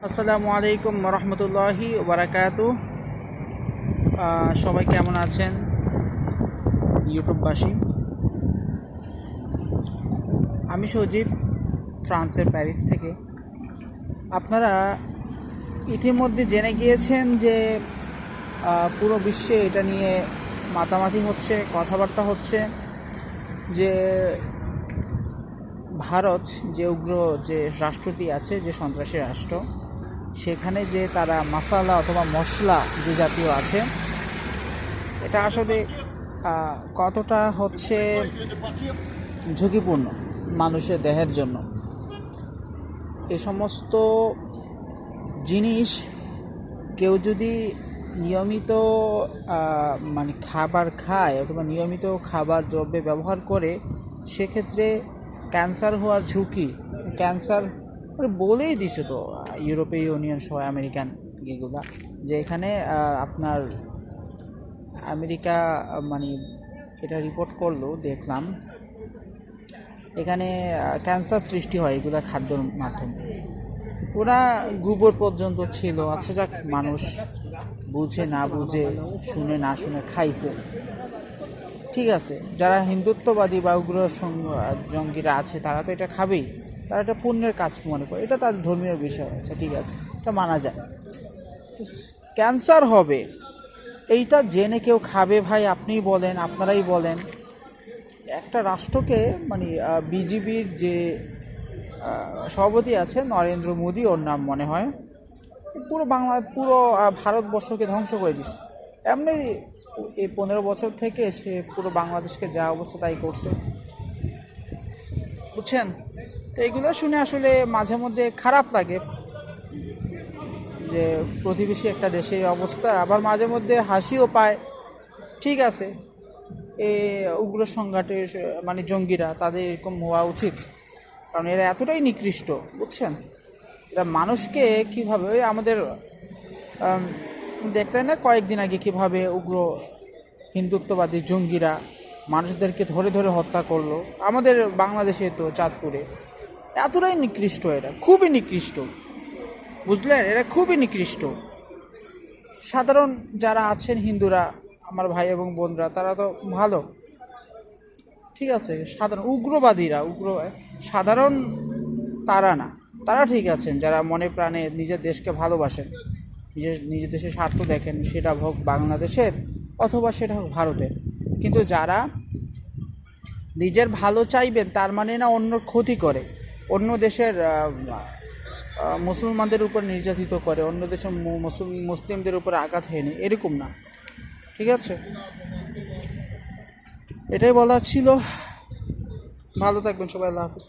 আসসালামু আলাইকুম রহমতুল্লাহি ওবারাকাতু। সবাই কেমন আছেন ইউটিউববাসী? আমি সজীব, ফ্রান্সের প্যারিস থেকে। আপনারা ইতিমধ্যে জেনে গিয়েছেন যে পুরো বিশ্বে এটা নিয়ে মাতামাতি হচ্ছে, কথাবার্তা হচ্ছে যে ভারত যে উগ্র যে রাষ্ট্রটি আছে, যে সন্ত্রাসী রাষ্ট্র, সেখানে যে তারা মশালা অথবা মশলা যে জাতীয় আছে, এটা আসলে কতটা হচ্ছে ঝুঁকিপূর্ণ মানুষের দেহের জন্য। এ সমস্ত জিনিস কেউ যদি নিয়মিত মানে খাবার খায় অথবা নিয়মিত খাবার দ্রব্যে ব্যবহার করে, সেক্ষেত্রে ক্যান্সার হওয়ার ঝুঁকি, ক্যান্সার বলেই দিছে তো ইউরোপীয় ইউনিয়ন সহ আমেরিকান এগুলা, যে এখানে আপনার আমেরিকা মানে এটা রিপোর্ট করলো, দেখলাম এখানে ক্যান্সার সৃষ্টি হয় এগুলা খাদ্যর মাধ্যমে। ওরা গোবর পর্যন্ত ছিল। আচ্ছা যাক, মানুষ বুঝে না বুঝে, শুনে না শুনে খাইছে, ঠিক আছে। যারা হিন্দুত্ববাদী বা উগ্র জঙ্গিরা আছে তারা তো এটা খাবেই, তারা এটা পুণ্যের কাজ মনে করে, এটা তাদের ধর্মীয় বিষয় আছে, ঠিক আছে, এটা মানা যায়। ক্যান্সার হবে এইটা জেনে কেউ খাবে? ভাই আপনিই বলেন, আপনারাই বলেন। একটা রাষ্ট্রকে মানে বিজেপির যে সভাপতি আছে নরেন্দ্র মোদী, ওর নাম মনে হয়, পুরো ভারতবর্ষকে ধ্বংস করে দিচ্ছে। এমনি এই 15 বছর থেকে সে পুরো বাংলাদেশকে যা অবস্থা তাই করছে, বুঝছেন? তো এগুলো শুনে আসলে মাঝে মধ্যে খারাপ লাগে যে প্রতিবেশী একটা দেশের অবস্থা, আবার মাঝে মধ্যে হাসিও পায়। ঠিক আছে, এই উগ্র সংঘাতের মানে জঙ্গিরা, তাদের এরকম হওয়া উচিত, কারণ এরা এতটাই নিকৃষ্ট, বুঝছেন? এরা মানুষকে কীভাবে, ওই আমাদের দেখলেন না কয়েকদিন আগে কীভাবে উগ্র হিন্দুত্ববাদী জঙ্গিরা মানুষদেরকে ধরে ধরে হত্যা করলো আমাদের বাংলাদেশে, তো চাঁদপুরে। এতটাই নিকৃষ্ট এরা, খুবই নিকৃষ্ট, বুঝলেন? এরা খুবই নিকৃষ্ট। সাধারণ যারা আছেন হিন্দুরা, আমার ভাই এবং বোনরা, তারা তো ভালো, ঠিক আছে। সাধারণ উগ্রবাদীরা, সাধারণ তারা না, তারা ঠিক আছেন, যারা মনে প্রাণে নিজের দেশকে ভালোবাসেন, নিজের দেশের স্বার্থ দেখেন, সেটা হোক বাংলাদেশের অথবা সেটা হোক ভারতের। কিন্তু যারা নিজের ভালো চাইবেন তার মানে না অন্যর ক্ষতি করে, অন্য দেশের মুসলমানদের উপর নির্যাতিত করে, অন্য দেশের মুসলিমদের উপর আঘাত হয়নি, এরকম না, ঠিক আছে। এটাই বলা ছিল। ভালো থাকবেন সবাই, আল্লাহ হাফিজ।